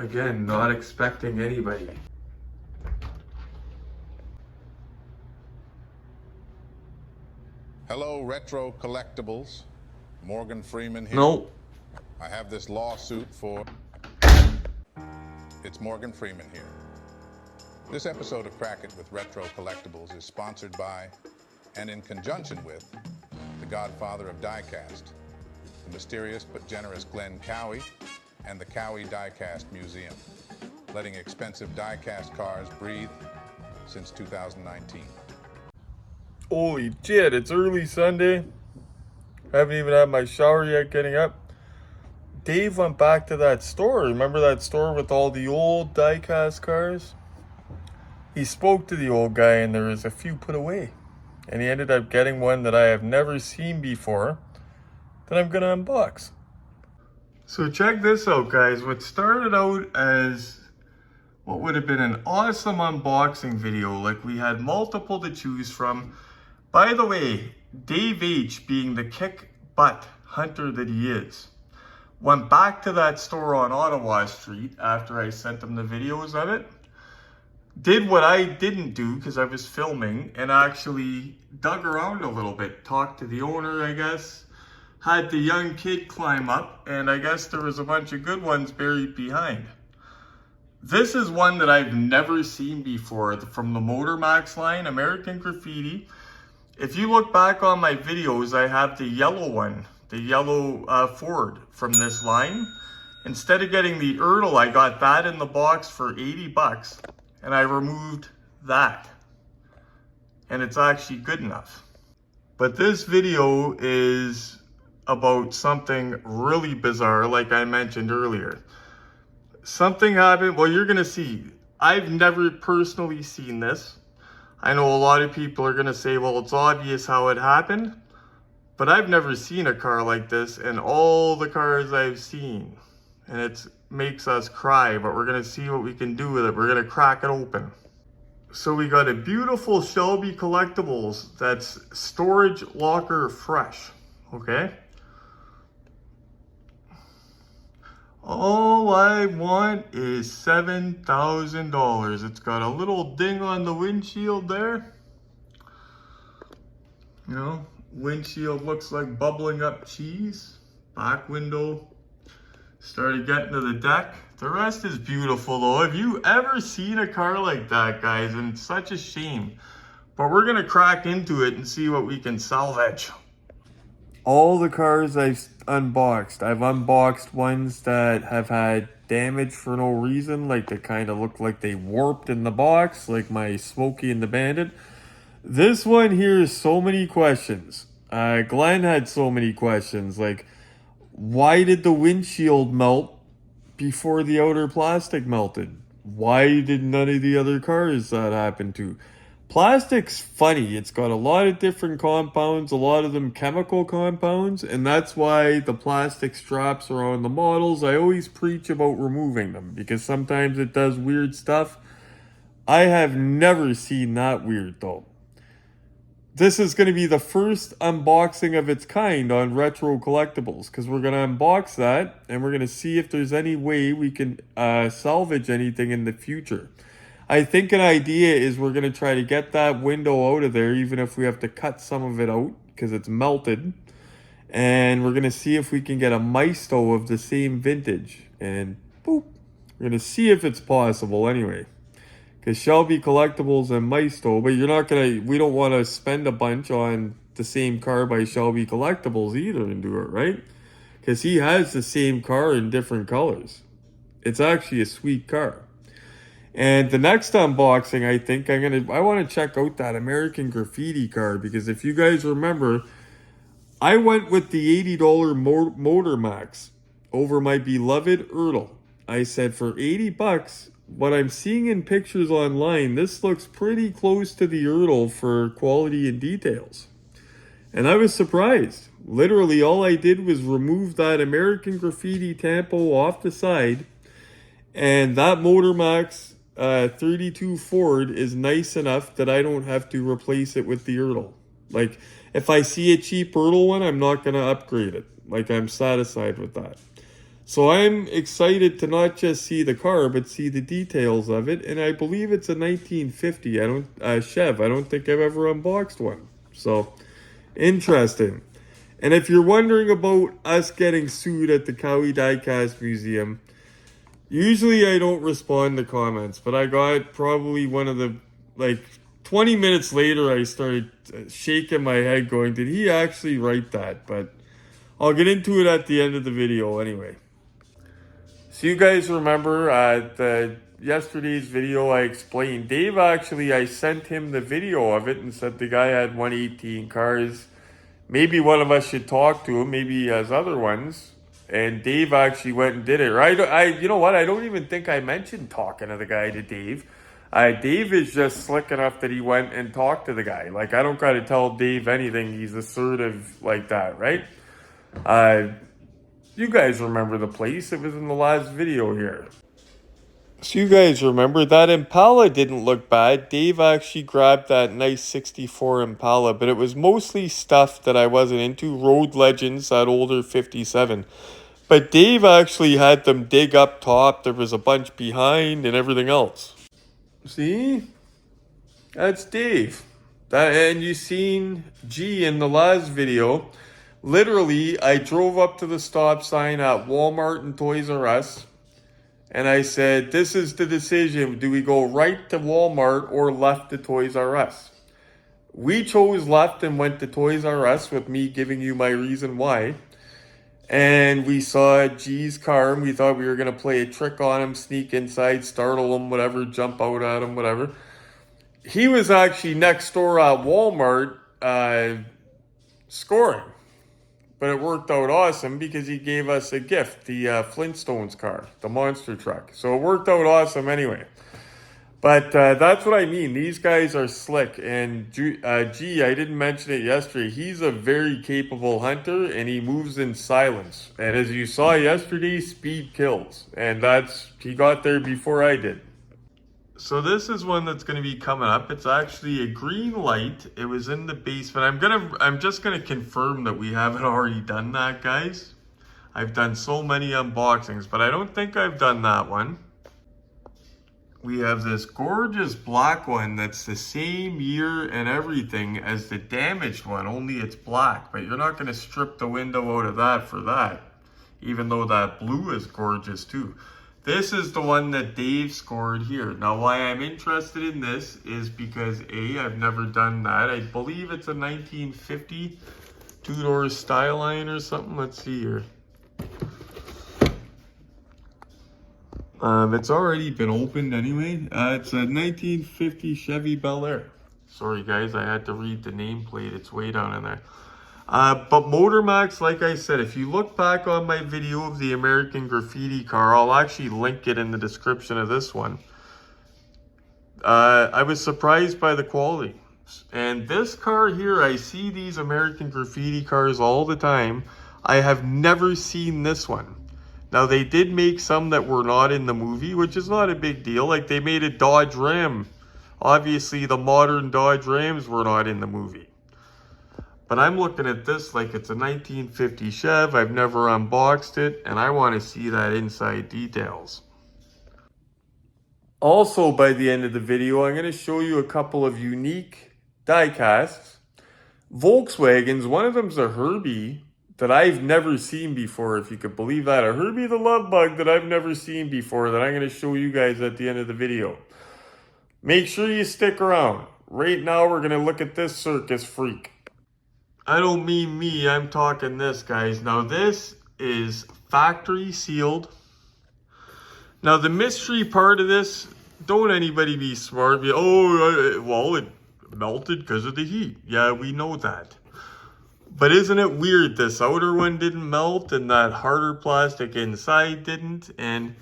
Again, not expecting anybody. Hello, Retro Collectibles. Morgan Freeman here. Nope. I have this lawsuit for... It's Morgan Freeman here. This episode of Crack It with Retro Collectibles is sponsored by, and in conjunction with, the godfather of diecast, the mysterious but generous Glenn Cowie, and the Cowie Diecast Museum, letting expensive diecast cars breathe since 2019. Holy shit, it's early Sunday. Haven't even had my shower yet getting up. Dave went back to that store. Remember that store with all the old diecast cars? He spoke to the old guy and there was a few put away. And he ended up getting one that I have never seen before that I'm going to unbox. So check this out, guys. What started out as what would have been an awesome unboxing video, like we had multiple to choose from. By the way, Dave H, being the kick butt hunter that he is, went back to that store on Ottawa Street after I sent him the videos of it. Did what I didn't do because I was filming and actually dug around a little bit, talked to the owner, I guess, had the young kid climb up, and I guess there was a bunch of good ones buried behind. This is one that I've never seen before from the Motor Max line, American Graffiti. If you look back on my videos, I have the yellow one, the yellow Ford from this line. Instead of getting the Ertl, I got that in the box for 80 bucks and I removed that. And it's actually good enough. But this video is about something really bizarre, like I mentioned earlier. Something happened, well, you're gonna see. I've never personally seen this. I know a lot of people are gonna say, well, it's obvious how it happened, but I've never seen a car like this in all the cars I've seen. And it makes us cry, but we're gonna see what we can do with it. We're gonna crack it open. So we got a beautiful Shelby Collectibles that's storage locker fresh, okay? All I want is $7,000. It's got a little ding on the windshield there. You know, windshield looks like bubbling up cheese. Back window started getting to the deck. The rest is beautiful though. Have you ever seen a car like that, guys? And it's such a shame. But we're gonna crack into it and see what we can salvage. All the cars I've unboxed, I've unboxed ones that have had damage for no reason, like they kind of look like they warped in the box, like my Smokey and the Bandit. This one here is so many questions. Glenn had so many questions, like why did the windshield melt before the outer plastic melted? Why did none of the other cars that happen to? Plastic's funny. It's got a lot of different compounds, a lot of them chemical compounds, and that's why the plastic straps are on the models. I always preach about removing them because sometimes it does weird stuff. I have never seen that weird though. This is going to be the first unboxing of its kind on Retro Collectibles because we're going to unbox that and we're going to see if there's any way we can salvage anything in the future. I think an idea is we're going to try to get that window out of there, even if we have to cut some of it out because it's melted. And we're going to see if we can get a Maisto of the same vintage. And boop, we're going to see if it's possible anyway. Because Shelby Collectibles and Maisto, but you're not going to, we don't want to spend a bunch on the same car by Shelby Collectibles either and do it, right? Because he has the same car in different colors. It's actually a sweet car. And the next unboxing, I think I want to check out that American Graffiti car because if you guys remember, I went with the $80 Motor Max over my beloved Ertl. I said for 80 bucks, what I'm seeing in pictures online, this looks pretty close to the Ertl for quality and details. And I was surprised. Literally, all I did was remove that American Graffiti tampo off the side, and that Motor Max 32 Ford is nice enough that I don't have to replace it with the Ertl. Like, if I see a cheap Ertl one, I'm not going to upgrade it. Like, I'm satisfied with that. So I'm excited to not just see the car, but see the details of it. And I believe it's a 1950. Chev. I don't think I've ever unboxed one. So interesting. And if you're wondering about us getting sued at the Cowie Diecast Museum, usually I don't respond to comments, but I got probably one of the, like, 20 minutes later, I started shaking my head going, did he actually write that? But I'll get into it at the end of the video anyway. So you guys remember yesterday's video I explained, Dave actually, I sent him the video of it and said the guy had 118 cars. Maybe one of us should talk to him, maybe he has other ones. And Dave actually went and did it, right? You know what? I don't even think I mentioned talking to the guy to Dave. Dave is just slick enough that he went and talked to the guy. Like, I don't got to tell Dave anything. He's assertive like that, right? You guys remember the place. It was in the last video here. So you guys remember that Impala didn't look bad. Dave actually grabbed that nice 64 Impala, but it was mostly stuff that I wasn't into. Road Legends, that older 57. But Dave actually had them dig up top. There was a bunch behind and everything else. See? That's Dave. And you seen G in the last video. Literally, I drove up to the stop sign at Walmart and Toys R Us. And I said, this is the decision. Do we go right to Walmart or left to Toys R Us? We chose left and went to Toys R Us with me giving you my reason why. And we saw G's car and we thought we were going to play a trick on him, sneak inside, startle him, whatever, jump out at him, whatever. He was actually next door at Walmart scoring. But it worked out awesome because he gave us a gift, the Flintstones car, the monster truck. So it worked out awesome anyway. But that's what I mean. These guys are slick. And G, I didn't mention it yesterday. He's a very capable hunter and he moves in silence. And as you saw yesterday, speed kills. And he got there before I did. So this is one that's going to be coming up. It's actually a green light. It was in the basement. I'm just going to confirm that we haven't already done that, guys. I've done so many unboxings, but I don't think I've done that one. We have this gorgeous black one that's the same year and everything as the damaged one, only it's black. But you're not going to strip the window out of that for that, even though that blue is gorgeous too. This is the one that Dave scored here. Now, why I'm interested in this is because A, I've never done that. I believe it's a 1950 two-door Styline or something. Let's see here. It's already been opened anyway. It's a 1950 Chevy Bel Air. Sorry, guys, I had to read the nameplate. It's way down in there. But Motormax, like I said, if you look back on my video of the American Graffiti car, I'll actually link it in the description of this one. I was surprised by the quality. And this car here, I see these American Graffiti cars all the time. I have never seen this one. Now, they did make some that were not in the movie, which is not a big deal. Like, they made a Dodge Ram. Obviously, the modern Dodge Rams were not in the movie. But I'm looking at this like it's a 1950 Chev. I've never unboxed it, and I want to see that inside details. Also, by the end of the video, I'm going to show you a couple of unique diecasts. Volkswagens, one of them's a Herbie that I've never seen before, if you could believe that. A Herbie the Love Bug that I've never seen before that I'm going to show you guys at the end of the video. Make sure you stick around. Right now, we're going to look at this circus freak. I don't mean me, I'm talking this, guys. Now, this is factory sealed. Now, the mystery part of this, don't anybody be smart. Well, it melted because of the heat. Yeah, we know that. But isn't it weird? This outer one didn't melt and that harder plastic inside didn't. And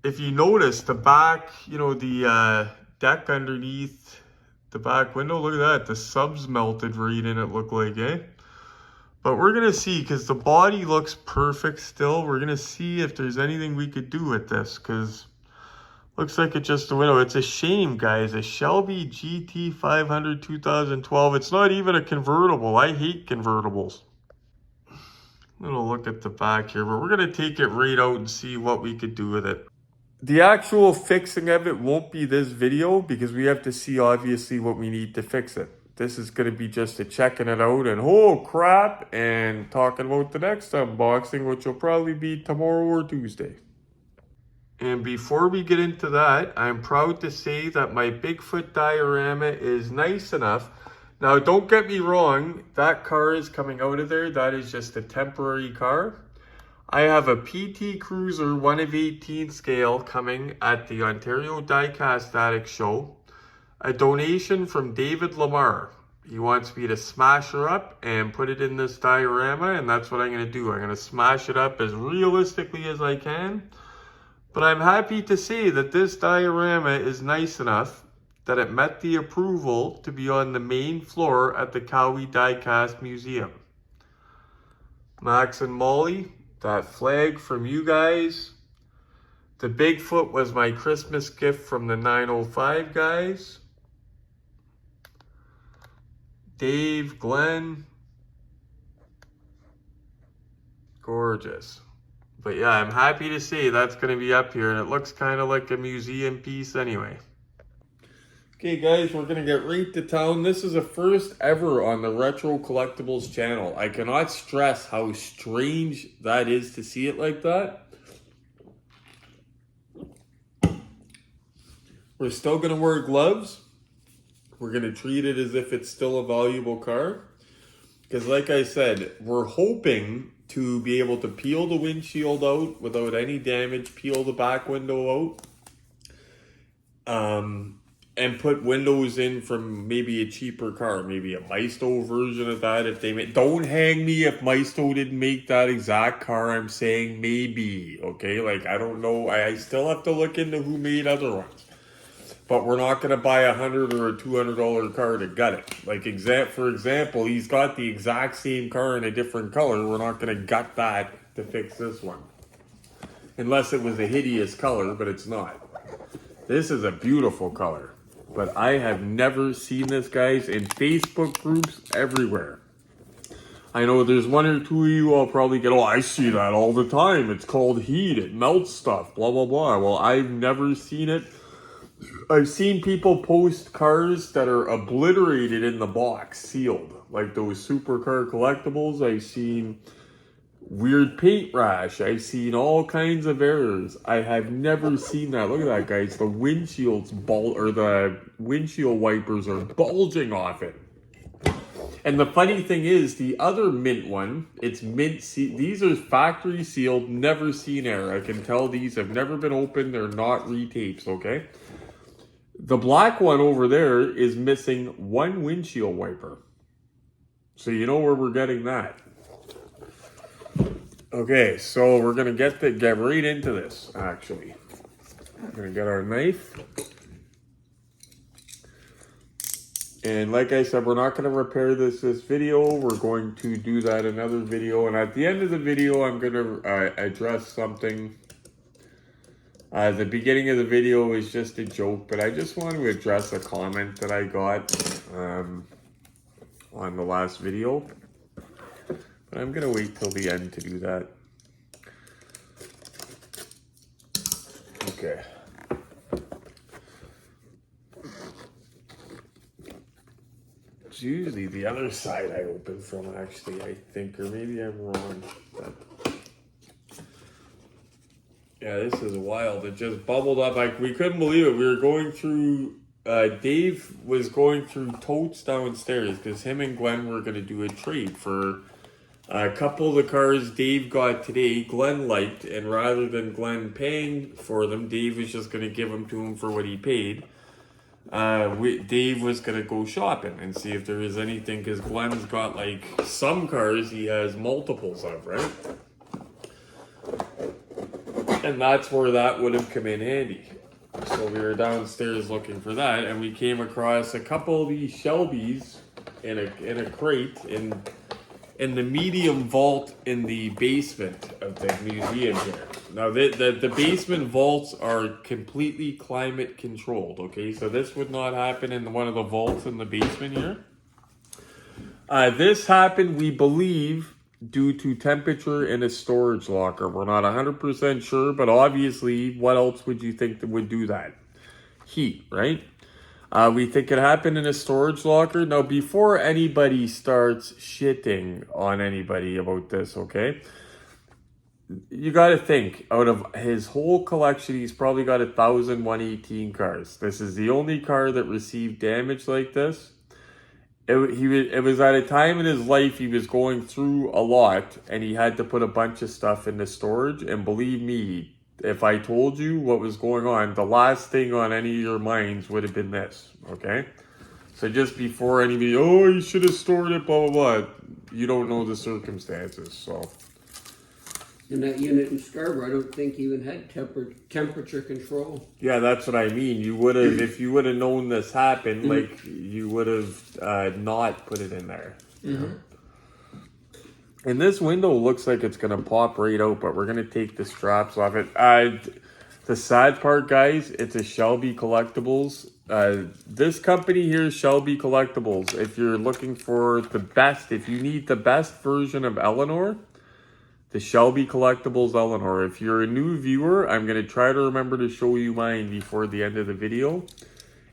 if you notice, the back, the deck underneath the back window, look at that. The subs melted right in, it looked like, eh? But we're going to see, because the body looks perfect still. We're going to see if there's anything we could do with this, because looks like it's just a window. It's a shame, guys. A Shelby GT 500 2012. It's not even a convertible. I hate convertibles. I'm gonna look at the back here, but we're gonna take it right out and see what we could do with it. The actual fixing of it won't be this video because we have to see obviously what we need to fix it. This is gonna be just a checking it out and oh crap and talking about the next unboxing, which will probably be tomorrow or Tuesday. And before we get into that, I'm proud to say that my Bigfoot diorama is nice enough. Now, don't get me wrong, that car is coming out of there. That is just a temporary car. I have a PT Cruiser 1 of 18 scale coming at the Ontario Diecast Addict Show. A donation from David Lamar. He wants me to smash her up and put it in this diorama, and that's what I'm going to do. I'm going to smash it up as realistically as I can. But I'm happy to say that this diorama is nice enough that it met the approval to be on the main floor at the Cowie Diecast Museum. Max and Molly, that flag from you guys. The Bigfoot was my Christmas gift from the 905 guys. Dave, Glenn. Gorgeous. But yeah, I'm happy to say that's going to be up here, and it looks kind of like a museum piece anyway. Okay guys, we're going to get right to town. This is a first ever on the Retro Collectibles channel. I cannot stress how strange that is to see it like that. We're still going to wear gloves. We're going to treat it as if it's still a valuable car. Because like I said, we're hoping to be able to peel the windshield out without any damage, peel the back window out, and put windows in from maybe a cheaper car, maybe a Maisto version of that if they make. Don't hang me if Maisto didn't make that exact car. I'm saying maybe, okay? Like, I don't know. I still have to look into who made other ones. But we're not going to buy a $100 or a $200 car to gut it. Like, for example, he's got the exact same car in a different color. We're not going to gut that to fix this one. Unless it was a hideous color, but it's not. This is a beautiful color. But I have never seen this, guys, in Facebook groups everywhere. I know there's one or two of you I'll probably get, oh, I see that all the time. It's called heat. It melts stuff, blah, blah, blah. Well, I've never seen it. I've seen people post cars that are obliterated in the box, sealed. Like those supercar collectibles. I've seen weird paint rash. I've seen all kinds of errors. I have never seen that. Look at that, guys. The windshield's the windshield wipers are bulging off it. And the funny thing is, the other mint one, it's mint sealed. These are factory sealed, never seen error. I can tell these have never been opened. They're not retapes, okay? The black one over there is missing one windshield wiper. So you know where we're getting that. Okay, so we're going to get right into this, actually. We're going to get our knife. And like I said, we're not going to repair this video. We're going to do that in another video. And at the end of the video, I'm going to address something. The beginning of the video is just a joke, but I just want to address a comment that I got on the last video. But I'm going to wait till the end to do that. Okay. It's usually the other side I open from, actually, I think, or maybe I'm wrong. But yeah, this is wild. It just bubbled up. Like, we couldn't believe it. We were going through, Dave was going through totes downstairs because him and Glenn were going to do a trade for a couple of the cars Dave got today. Glenn liked, and rather than Glenn paying for them, Dave was just going to give them to him for what he paid. Dave was going to go shopping and see if there was anything, because Glenn's got, like, some cars he has multiples of, right? And that's where that would have come in handy. So we were downstairs looking for that, and we came across a couple of these Shelbys in a crate in the medium vault in the basement of the museum here. Now the basement vaults are completely climate controlled, okay? So this would not happen in one of the vaults in the basement here. This happened, we believe, due to temperature in a storage locker. We're not 100% sure, but obviously, what else would you think that would do that? Heat, right? We think it happened in a storage locker. Now, before anybody starts shitting on anybody about this, okay? You got to think, out of his whole collection, he's probably got 1,118 cars. This is the only car that received damage like this. It was at a time in his life he was going through a lot, and he had to put a bunch of stuff into storage. And believe me, if I told you what was going on, the last thing on any of your minds would have been this, okay? So just before anybody, oh, you should have stored it, blah, blah, blah. You don't know the circumstances, so. And that unit in Scarborough, I don't think even had temperature control. Yeah, that's what I mean. You would have, if you would have known this happened, like, you would have not put it in there. Mm-hmm. And this window looks like it's going to pop right out, but we're going to take the straps off it. The sad part, guys, it's a Shelby Collectibles. This company here is Shelby Collectibles. If you're looking for the best, if you need the best version of Eleanor, the Shelby Collectibles Eleanor. If you're a new viewer, I'm going to try to remember to show you mine before the end of the video.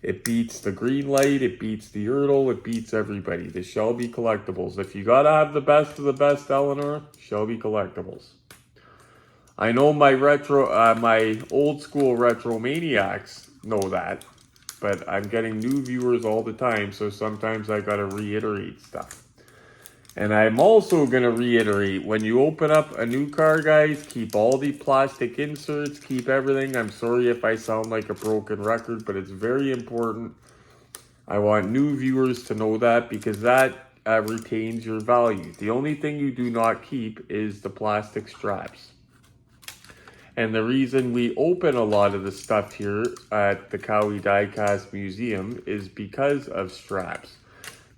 It beats the green light, it beats the Erdl, it beats everybody. The Shelby Collectibles. If you got to have the best of the best Eleanor, Shelby Collectibles. I know my my old school retro maniacs know that, but I'm getting new viewers all the time, so sometimes I got to reiterate stuff. And I'm also going to reiterate, when you open up a new car, guys, keep all the plastic inserts, keep everything. I'm sorry if I sound like a broken record, but it's very important. I want new viewers to know that, because that retains your value. The only thing you do not keep is the plastic straps. And the reason we open a lot of the stuff here at the KRAK Diecast Museum is because of straps.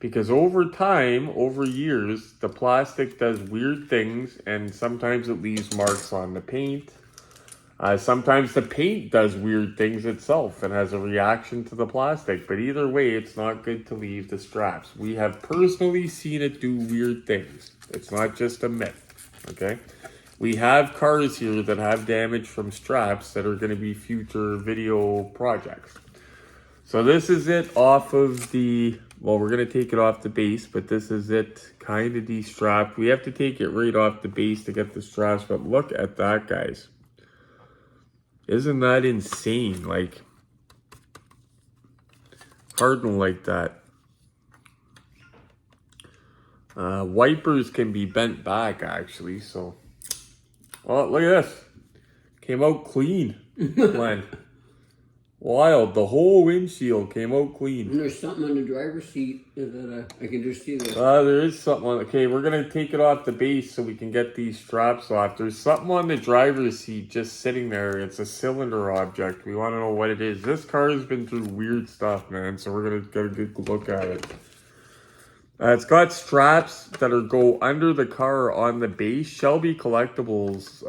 Because over time, over years, the plastic does weird things, and sometimes it leaves marks on the paint. Sometimes the paint does weird things itself and has a reaction to the plastic. But either way, it's not good to leave the straps. We have personally seen it do weird things. It's not just a myth, okay? We have cars here that have damage from straps that are going to be future video projects. So this is it off of the, well, we're going to take it off the base, but this is it kind of de-strapped. We have to take it right off the base to get the straps, but look at that, guys. Isn't that insane? Like, hardened like that. Wipers can be bent back, actually, so. Oh, look at this. Came out clean. Glenn. Wild. The whole windshield came out clean. And there's something on the driver's seat that I can just see there. There is something on. Okay, we're going to take it off the base so we can get these straps off. There's something on the driver's seat just sitting there. It's a cylinder object. We want to know what it is. This car has been through weird stuff, man, so we're going to get a good look at it. It's got straps that go under the car on the base. Shelby Collectibles,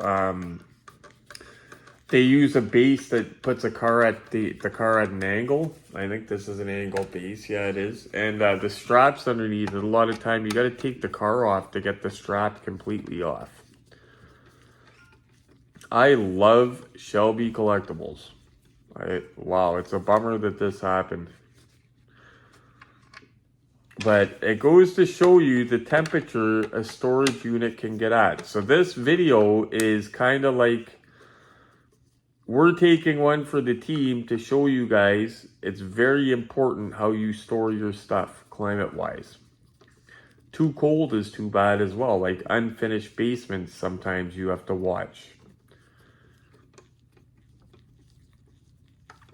they use a base that puts a car at the car at an angle. I think this is an angle base. Yeah, it is. And the straps underneath, a lot of time you got to take the car off to get the strap completely off. I love Shelby Collectibles. Wow, it's a bummer that this happened. But it goes to show you the temperature a storage unit can get at. So this video is kind of like, we're taking one for the team to show you guys it's very important how you store your stuff climate-wise. Too cold is too bad as well. Like unfinished basements, sometimes you have to watch.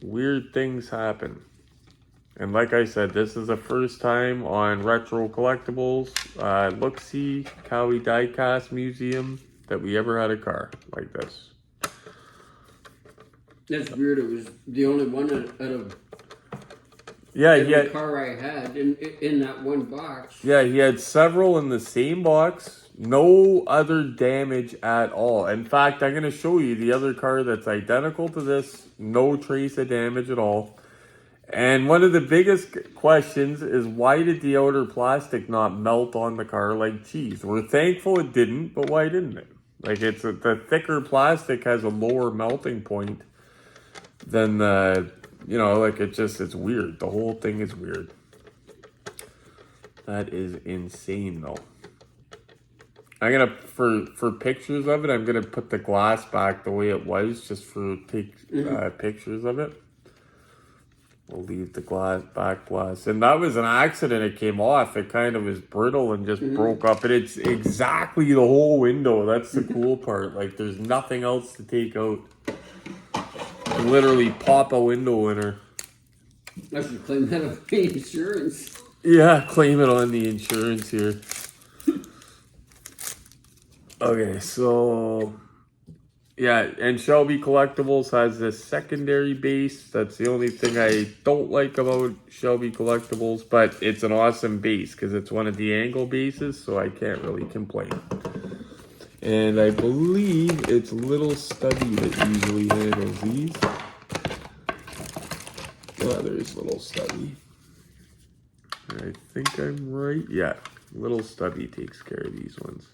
Weird things happen. And like I said, this is the first time on Retro Collectibles, Look-See, KRAK Diecast Museum, that we ever had a car like this. That's weird. It was the only one out of every car I had in that one box. Yeah, he had several in the same box. No other damage at all. In fact, I'm going to show you the other car that's identical to this. No trace of damage at all. And one of the biggest questions is, why did the outer plastic not melt on the car like cheese? We're thankful it didn't, but why didn't it? Like, the thicker plastic has a lower melting point than the, you know, like it's weird. The whole thing is weird. That is insane though. I'm gonna, for pictures of it, I'm gonna put the glass back the way it was, just for pictures of it. We'll leave the back glass. And that was an accident. It came off. It kind of was brittle and just broke up. And it's exactly the whole window. That's the cool part. Like, there's nothing else to take out. You literally pop a window in her. I should claim that on the insurance. Yeah, claim it on the insurance here. Okay, so... yeah, and Shelby Collectibles has this secondary base. That's the only thing I don't like about Shelby Collectibles, but it's an awesome base because it's one of the angle bases, so I can't really complain. And I believe it's Little Stubby that usually handles these. Oh, there's Little Stubby. I think I'm right. Yeah, Little Stubby takes care of these ones.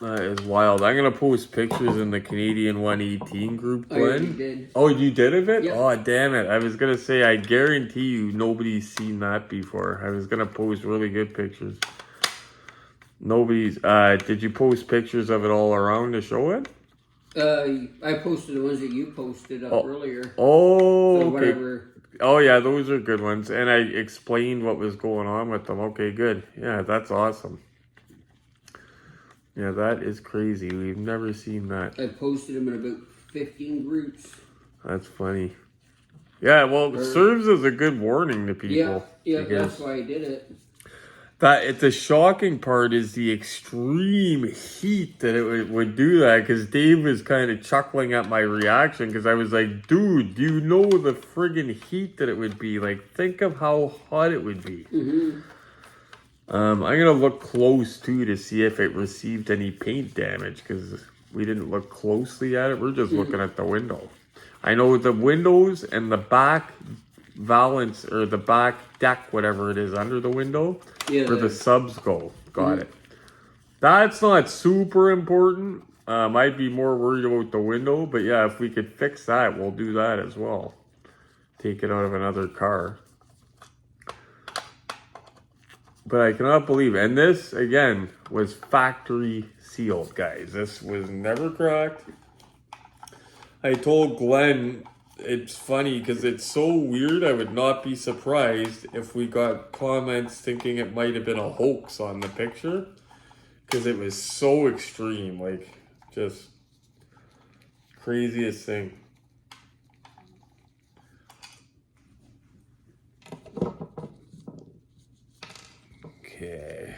That is wild. I'm going to post pictures in the Canadian 118 group, Glenn. I already did. Oh, you did of it? Yep. Oh, damn it. I was going to say, I guarantee you nobody's seen that before. I was going to post really good pictures. Nobody's... did you post pictures of it all around to show it? I posted the ones that you posted up earlier. Oh, so okay. whatever. Oh, yeah, those are good ones. And I explained what was going on with them. Okay, good. Yeah, that's awesome. Yeah, that is crazy. We've never seen that. I posted them in about 15 groups. That's funny. Yeah, well, it serves as a good warning to people. Yeah, that's why I did it. The shocking part is the extreme heat that it would do that, because Dave was kind of chuckling at my reaction, because I was like, dude, do you know the friggin' heat that it would be? Like, think of how hot it would be. Mm-hmm. I'm going to look close, too, to see if it received any paint damage, because we didn't look closely at it. We're just looking at the window. I know the windows and the back valance, or the back deck, whatever it is, under the window, where the subs go. Got it. That's not super important. I'd be more worried about the window, but yeah, if we could fix that, we'll do that as well. Take it out of another car. But I cannot believe it. And this, again, was factory sealed, guys. This was never cracked. I told Glenn, it's funny because it's so weird. I would not be surprised if we got comments thinking it might have been a hoax on the picture. Because it was so extreme. Like, just craziest thing. Okay.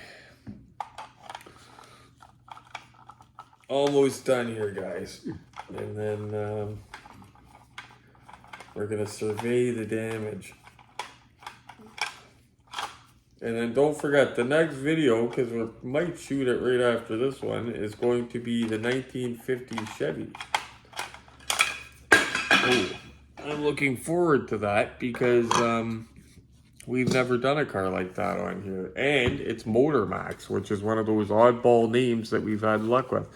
Almost done here, guys. And then we're going to survey the damage. And then don't forget, the next video, because we might shoot it right after this one, is going to be the 1950s Chevy. Oh, I'm looking forward to that because we've never done a car like that on here. And it's Motor Max, which is one of those oddball names that we've had luck with.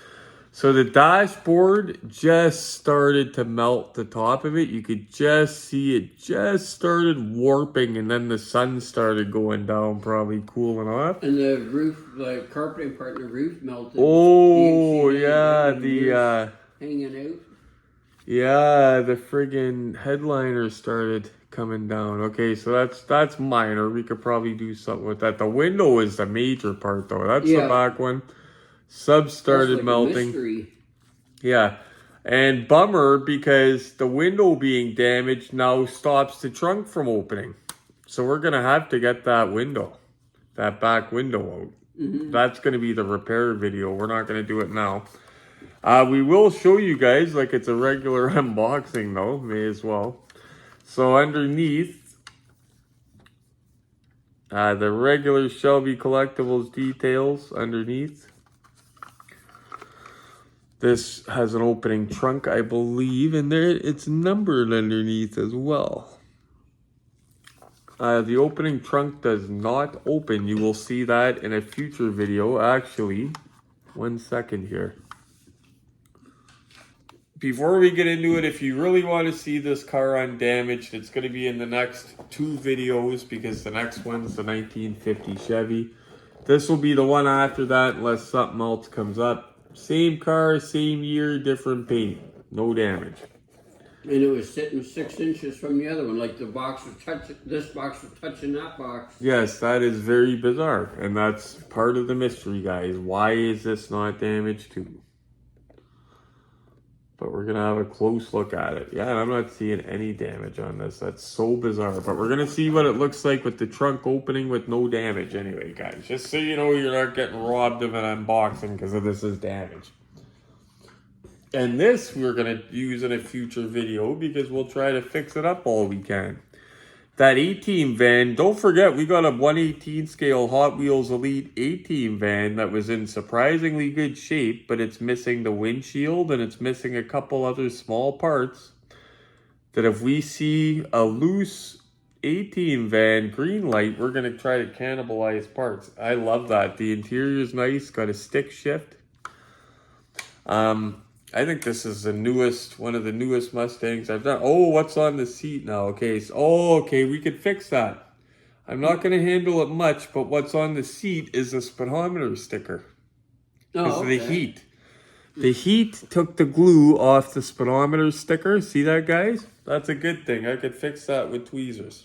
So the dashboard just started to melt the top of it. You could just see it just started warping, and then the sun started going down, probably cooling off. And the roof, the carpeting part in the roof melted. Oh, yeah, the hanging out. Yeah, the friggin' headliner started coming down. Okay, so that's minor. We could probably do something with that. The window is the major part, though. That's the back one. Sub started melting. Yeah. And bummer, because the window being damaged now stops the trunk from opening. So we're going to have to get that window, that back window out. Mm-hmm. That's going to be the repair video. We're not going to do it now. We will show you guys like it's a regular unboxing though, may as well. So underneath, the regular Shelby Collectibles details underneath. This has an opening trunk, I believe, and there it's numbered underneath as well. The opening trunk does not open. You will see that in a future video. Actually, 1 second here. Before we get into it, if you really want to see this car undamaged, it's going to be in the next 2 videos because the next one's the 1950 Chevy. This will be the one after that unless something else comes up. Same car, same year, different paint. No damage. And it was sitting 6 inches from the other one, like the box was touching, this box was touching that box. Yes, that is very bizarre. And that's part of the mystery, guys. Why is this not damaged too? But we're going to have a close look at it. Yeah, I'm not seeing any damage on this. That's so bizarre. But we're going to see what it looks like with the trunk opening with no damage anyway, guys. Just so you know you're not getting robbed of an unboxing because of this is damage. And this we're going to use in a future video because we'll try to fix it up all we can. That 18 van, don't forget we got a 1/18 scale Hot Wheels Elite 18 van that was in surprisingly good shape, but it's missing the windshield and it's missing a couple other small parts that if we see a loose 18 van green light, we're going to try to cannibalize parts. I love that. The interior is nice, got a stick shift. I think this is the newest, one of the newest Mustangs I've done. Oh, what's on the seat now? Okay, so, okay, we could fix that. I'm not going to handle it much, but what's on the seat is a speedometer sticker. Because of the heat. The heat took the glue off the speedometer sticker. See that, guys? That's a good thing. I could fix that with tweezers.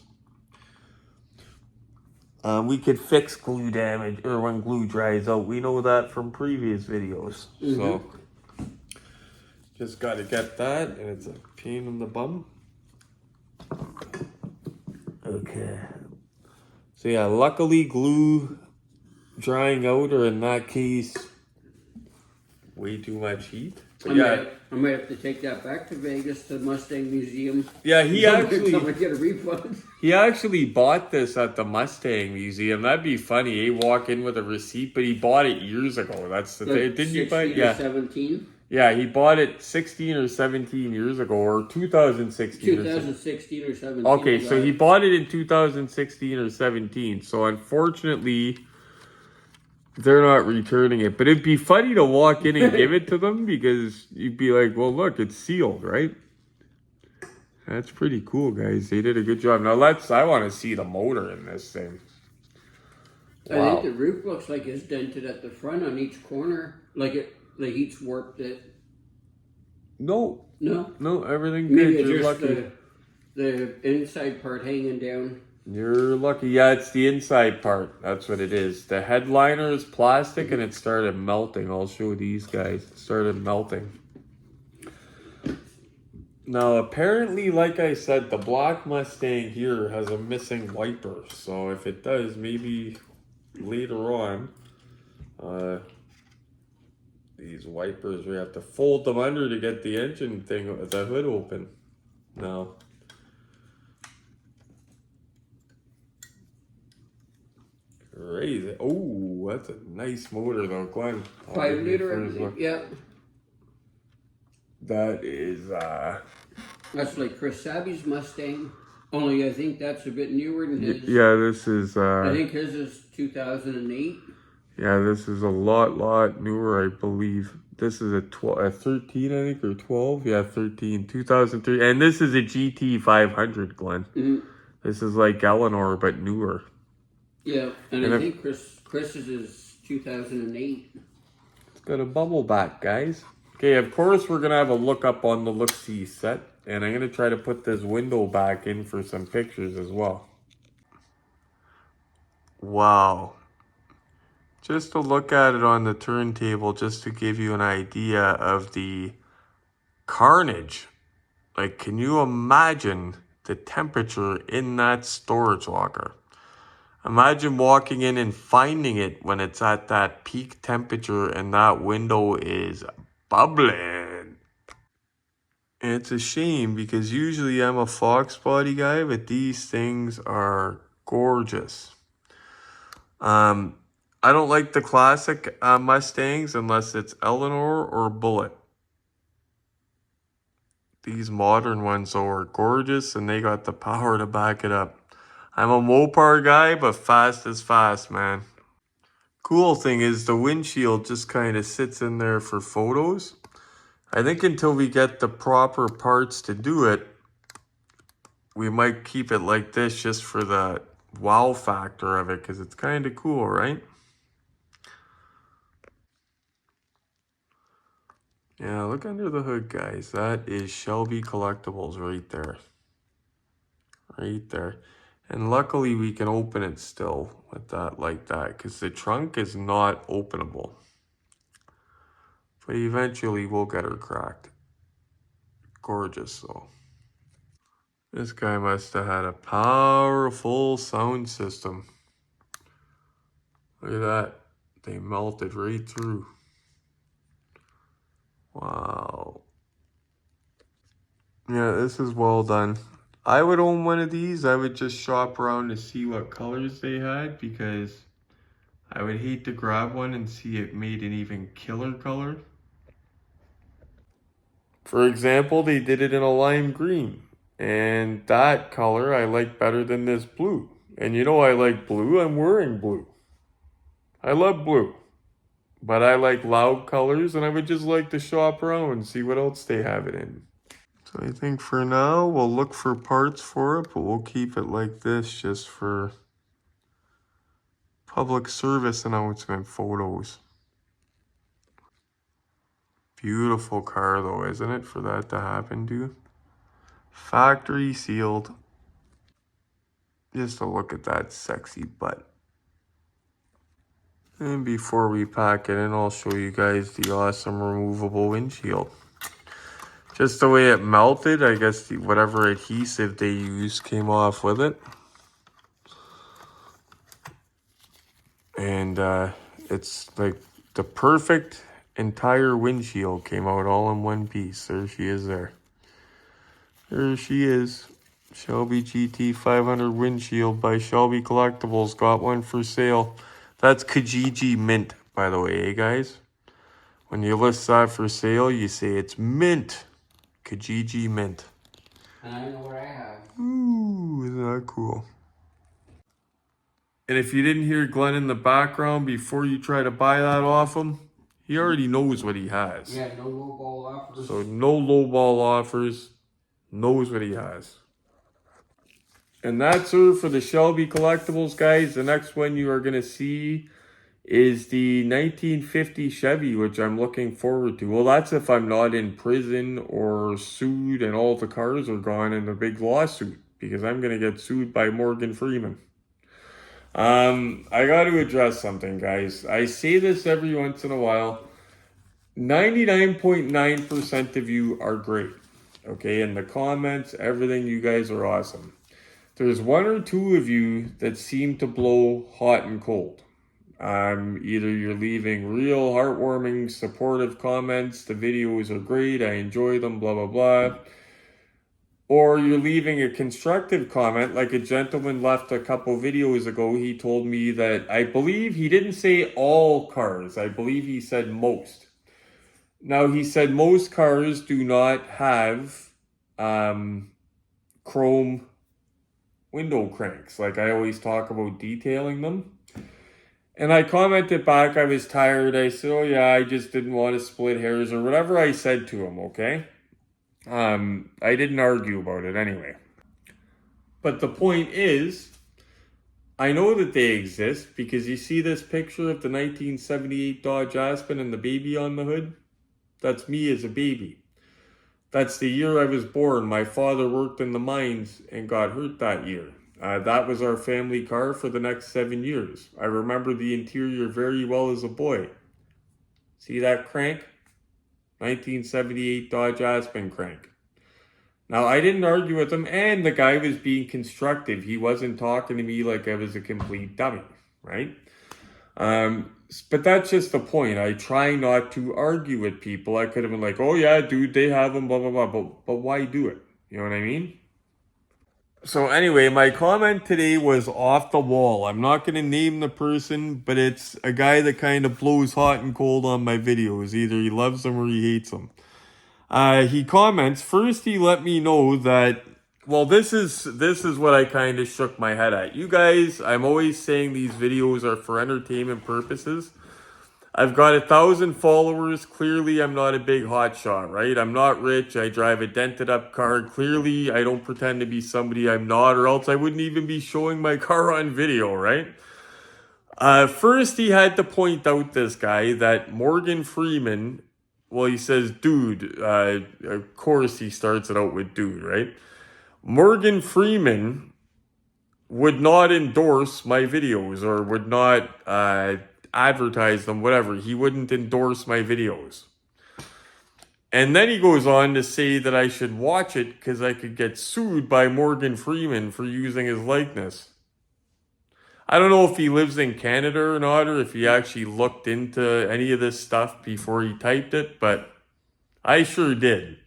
We could fix glue damage, or when glue dries out. We know that from previous videos. So... just got to get that, and it's a pain in the bum. Okay. So yeah, luckily glue drying out, or in that case, way too much heat. But I might have to take that back to Vegas to the Mustang Museum. Yeah, he actually get a refund. He actually bought this at the Mustang Museum. That'd be funny. He walk in with a receipt, but he bought it years ago. That's the thing. Didn't you buy it? Yeah. 17? Yeah, he bought it 16 or 17 years ago, or 2016. 2016 or 17. Okay, so he bought it in 2016 or 17. So unfortunately, they're not returning it. But it'd be funny to walk in and give it to them because you'd be like, well, look, it's sealed, right? That's pretty cool, guys. They did a good job. Now I want to see the motor in this thing. Wow. I think the roof looks like it's dented at the front on each corner. Like the heat's warped it. No, everything good. Maybe it's You're just lucky. the inside part hanging down. You're lucky. Yeah, it's the inside part. That's what it is. The headliner is plastic and it started melting. I'll show these guys. It started melting. Now, apparently, like I said, the black Mustang here has a missing wiper. So if it does, maybe later on, these wipers, we have to fold them under to get the engine thing, the hood open. No. Crazy. Oh, that's a nice motor though, Glenn. 5 liter, yeah. That is, that's like Chris Sabby's Mustang. Only I think that's a bit newer than his. Yeah, this is, I think his is 2008. Yeah, this is a lot newer, I believe. This is a 13, I think, or 12. Yeah, 13, 2003. And this is a GT 500, Glenn. Mm-hmm. This is like Eleanor, but newer. Yeah, and I think Chris's is 2008. It's got a bubble back, guys. Okay, of course, we're going to have a look up on the look-see set. And I'm going to try to put this window back in for some pictures as well. Wow. Just to look at it on the turntable, just to give you an idea of the carnage. Like, can you imagine the temperature in that storage locker? Imagine walking in and finding it when it's at that peak temperature and that window is bubbling. And it's a shame because usually I'm a fox body guy, but these things are gorgeous. I don't like the classic Mustangs unless it's Eleanor or Bullet. These modern ones though are gorgeous and they got the power to back it up. I'm a Mopar guy, but fast is fast, man. Cool thing is the windshield just kind of sits in there for photos. I think until we get the proper parts to do it, we might keep it like this just for the wow factor of it because it's kind of cool, right? Yeah, look under the hood, guys. That is Shelby Collectibles right there. Right there. And luckily we can open it still with that like that because the trunk is not openable. But eventually we'll get her cracked. Gorgeous though. This guy must have had a powerful sound system. Look at that. They melted right through. Wow. Yeah, this is well done. I would own one of these. I would just shop around to see what colors they had because I would hate to grab one and see it made an even killer color. For example, they did it in a lime green. And that color I like better than this blue. And you know I like blue. I'm wearing blue. I love blue. But I like loud colors and I would just like to shop around and see what else they have it in. So I think for now we'll look for parts for it, but we'll keep it like this just for public service announcement photos. Beautiful car though, isn't it, for that to happen to? Factory sealed. Just a look at that sexy butt. And before we pack it in, I'll show you guys the awesome removable windshield. Just the way it melted, I guess whatever adhesive they used came off with it. And it's like the perfect entire windshield came out all in one piece. There she is there. There she is. Shelby GT 500 windshield by Shelby Collectibles. Got one for sale. That's Kijiji mint, by the way, eh, guys? When you list that for sale, you say it's mint. Kijiji mint. And I know what I have. Ooh, isn't that cool? And if you didn't hear Glenn in the background before you try to buy that off him, he already knows what he has. Yeah, no lowball offers. So no lowball offers. Knows what he has. And that's her for the Shelby Collectibles, guys. The next one you are going to see is the 1950 Chevy, which I'm looking forward to. Well, that's if I'm not in prison or sued and all the cars are gone in a big lawsuit, because I'm going to get sued by Morgan Freeman. I got to address something, guys. I say this every once in a while. 99.9% of you are great. Okay, in the comments, everything, you guys are awesome. There's one or two of you that seem to blow hot and cold. Either you're leaving real heartwarming, supportive comments, the videos are great, I enjoy them, blah, blah, blah. Or you're leaving a constructive comment, like a gentleman left a couple videos ago. He told me that, I believe he didn't say all cars, I believe he said most. Now, he said most cars do not have chrome window cranks. Like I always talk about detailing them. And I commented back, I was tired. I said, oh yeah, I just didn't want to split hairs or whatever I said to him, okay? I didn't argue about it anyway. But the point is, I know that they exist because you see this picture of the 1978 Dodge Aspen and the baby on the hood? That's me as a baby. That's the year I was born. My father worked in the mines and got hurt that year. That was our family car for the next 7 years. I remember the interior very well as a boy. See that crank? 1978 Dodge Aspen crank. Now, I didn't argue with him, and the guy was being constructive. He wasn't talking to me like I was a complete dummy, right? But that's just the point. I try not to argue with people. I could have been like, oh yeah, dude, they have them, blah, blah, blah. But why do it? You know what I mean? So anyway, my comment today was off the wall. I'm not going to name the person, but it's a guy that kind of blows hot and cold on my videos. Either he loves them or he hates them. He comments, first he let me know that, well, this is what I kind of shook my head at. You guys, I'm always saying these videos are for entertainment purposes. I've got 1,000 followers. Clearly, I'm not a big hotshot, right? I'm not rich. I drive a dented up car. Clearly, I don't pretend to be somebody I'm not, or else I wouldn't even be showing my car on video, right? First, he had to point out this guy that Morgan Freeman, well, he says, dude. Of course, he starts it out with dude, right? Morgan Freeman would not endorse my videos or would not advertise them, whatever. He wouldn't endorse my videos. And then he goes on to say that I should watch it because I could get sued by Morgan Freeman for using his likeness. I don't know if he lives in Canada or not, or if he actually looked into any of this stuff before he typed it, but I sure did.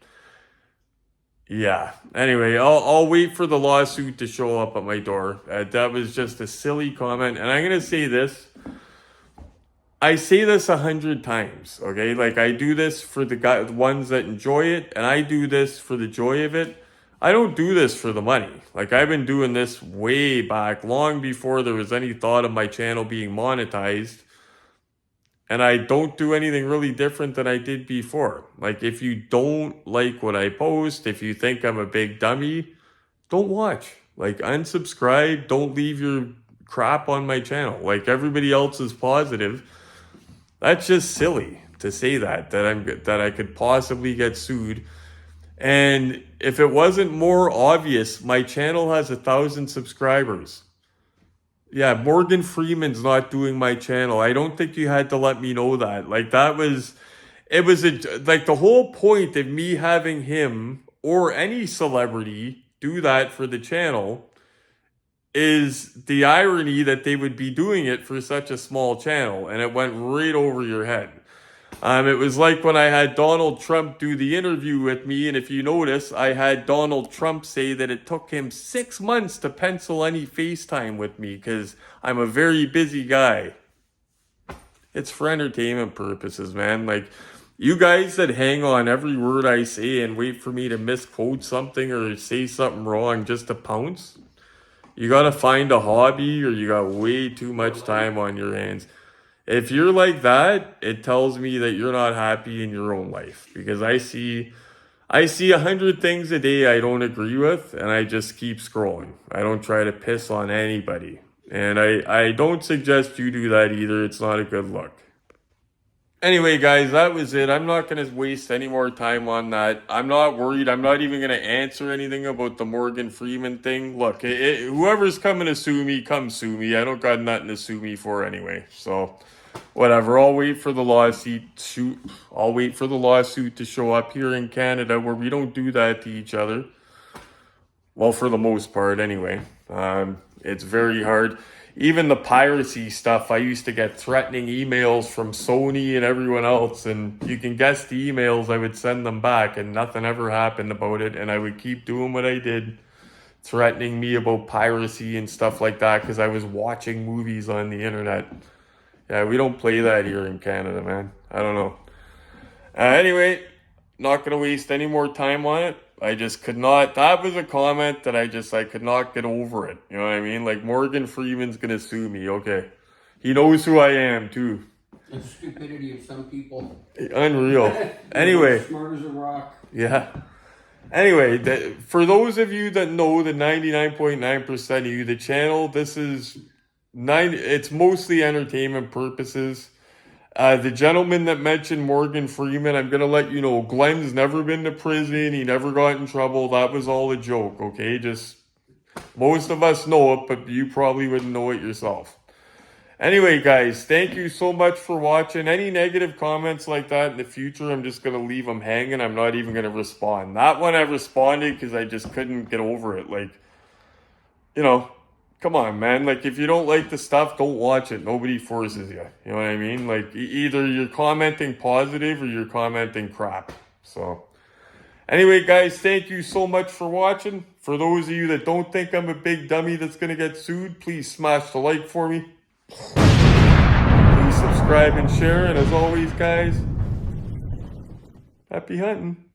Yeah. Anyway, I'll wait for the lawsuit to show up at my door. That was just a silly comment, and I'm gonna say this. I say this 100 times, okay? Like, I do this for the ones that enjoy it, and I do this for the joy of it. I don't do this for the money. Like, I've been doing this way back, long before there was any thought of my channel being monetized. And I don't do anything really different than I did before. Like, if you don't like what I post, if you think I'm a big dummy, don't watch. Like, unsubscribe, don't leave your crap on my channel. Like, everybody else is positive. That's just silly to say that I could possibly get sued. And if it wasn't more obvious, my channel has 1,000 subscribers. Yeah, Morgan Freeman's not doing my channel. I don't think you had to let me know that. Like, like the whole point of me having him or any celebrity do that for the channel is the irony that they would be doing it for such a small channel, and it went right over your head. It was like when I had Donald Trump do the interview with me, and if you notice, I had Donald Trump say that it took him 6 months to pencil any FaceTime with me because I'm a very busy guy. It's for entertainment purposes, man. Like, you guys that hang on every word I say and wait for me to misquote something or say something wrong just to pounce, you gotta find a hobby or you got way too much time on your hands. If you're like that, it tells me that you're not happy in your own life, because I see 100 things a day I don't agree with, and I just keep scrolling. I don't try to piss on anybody. And I don't suggest you do that either. It's not a good look. Anyway, guys, that was it. I'm not going to waste any more time on that. I'm not worried. I'm not even going to answer anything about the Morgan Freeman thing. Look, whoever's coming to sue me, come sue me. I don't got nothing to sue me for anyway. So, whatever. I'll wait for the lawsuit. I'll wait for the lawsuit to show up here in Canada, where we don't do that to each other. Well, for the most part, anyway. It's very hard. Even the piracy stuff, I used to get threatening emails from Sony and everyone else, and you can guess the emails I would send them back, and nothing ever happened about it, and I would keep doing what I did, threatening me about piracy and stuff like that, because I was watching movies on the internet. Yeah, we don't play that here in Canada, man. I don't know. Anyway, not going to waste any more time on it. I just could not, that was a comment that I could not get over it. You know what I mean? Like, Morgan Freeman's gonna sue me, okay. He knows who I am, too. The stupidity of some people. Unreal. Anyway. Smart as a rock. Yeah. Anyway, for those of you that know, the 99.9% of you, the channel, it's mostly entertainment purposes. The gentleman that mentioned Morgan Freeman, I'm going to let you know, Glenn's never been to prison. He never got in trouble. That was all a joke, okay? Just, most of us know it, but you probably wouldn't know it yourself. Anyway, guys, thank you so much for watching. Any negative comments like that in the future, I'm just going to leave them hanging. I'm not even going to respond. That one I responded because I just couldn't get over it. Like, you know, come on, man. Like, if you don't like the stuff, don't watch it. Nobody forces you. You know what I mean? Like, either you're commenting positive or you're commenting crap. So, anyway, guys, thank you so much for watching. For those of you that don't think I'm a big dummy that's going to get sued, please smash the like for me. Please subscribe and share. And as always, guys, happy hunting.